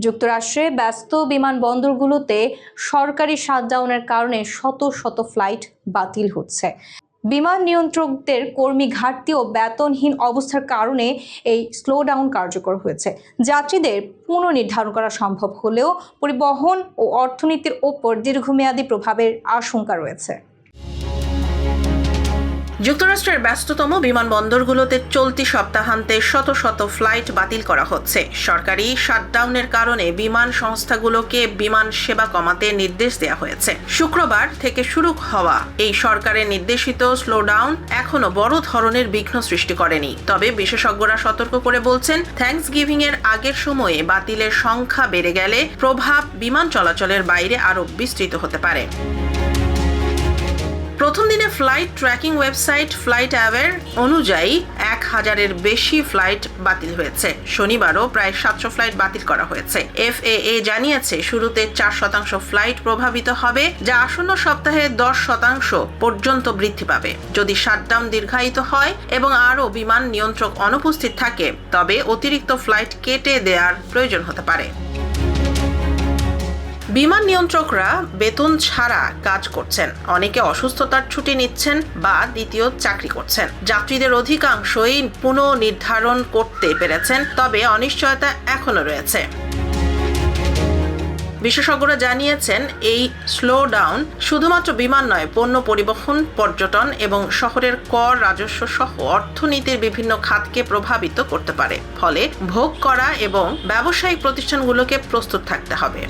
যুক্তরাষ্ট্রে ব্যস্ত বিমানবন্দরগুলোতে সরকারি শাটডাউনের কারণে শত শত ফ্লাইট বাতিল হচ্ছে। বিমান নিয়ন্ত্রকদের কর্মী ঘাটতি ও বেতনহীন অবস্থার কারণে এই স্লোডাউন কার্যকর হয়েছে। যাত্রীদের পুনর্নির্ধারণ করা সম্ভব হলেও পরিবহন ও অর্থনীতির ওপর দীর্ঘমেয়াদী প্রভাবের আশঙ্কা রয়েছে। যুক্তরাষ্ট্রের ব্যস্ততম বিমানবন্দরগুলোতে চলতি সপ্তাহান্তে শত শত ফ্লাইট বাতিল করা হচ্ছে। সরকারি শাটডাউনের কারণে বিমান সংস্থাগুলোকে বিমান সেবা কমাতে নির্দেশ দেওয়া হয়েছে। শুক্রবার থেকে শুরু হওয়া এই সরকারের নির্দেশিত স্লোডাউন এখনো বড় ধরনের বিঘ্ন সৃষ্টি করেনি। তবে বিশেষজ্ঞরা সতর্ক করে বলছেন, থ্যাঙ্কসগিভিং এর আগের সময়ে বাতিলের সংখ্যা বেড়ে গেলে প্রভাব বিমান চলাচলের বাইরে আরও বিস্তৃত হতে পারে। প্রথম দিনে flight tracking website flight aware অনুযায়ী 1000-এর বেশি ফ্লাইট বাতিল হয়েছে। শনিবারও প্রায় 700 ফ্লাইট বাতিল করা হয়েছে। FAA জানিয়েছে শুরুতে 4% ফ্লাইট প্রভাবিত হবে, যা আসন্ন সপ্তাহে 10% পর্যন্ত বৃদ্ধি পাবে। যদি শাটডাউন দীর্ঘায়িত হয় এবং আরও বিমান নিয়ন্ত্রক অনুপস্থিত থাকে, তবে অতিরিক্ত ফ্লাইট কেটে দেওয়ার প্রয়োজন হতে পারে। বিমান নিয়ন্ত্রকরা বেতন ছাড়া কাজ করছেন, অনেকে অসুস্থতার ছুটি নিচ্ছেন বা দ্বিতীয় চাকরি করছেন। যাত্রীদের অধিকাংশই পুনর্নির্ধারণ করতে পেরেছেন, তবে অনিশ্চয়তা এখনো রয়েছে। বিশেষজ্ঞরা জানিয়েছেন, এই স্লোডাউন শুধুমাত্র বিমান নয়, পণ্য পরিবহন, পর্যটন এবং শহরের কর রাজস্ব সহ অর্থনীতির বিভিন্ন খাতকে প্রভাবিত করতে পারে। ফলে ভোগ করা এবং ব্যবসায়িক প্রতিষ্ঠানগুলোকে প্রস্তুত থাকতে হবে।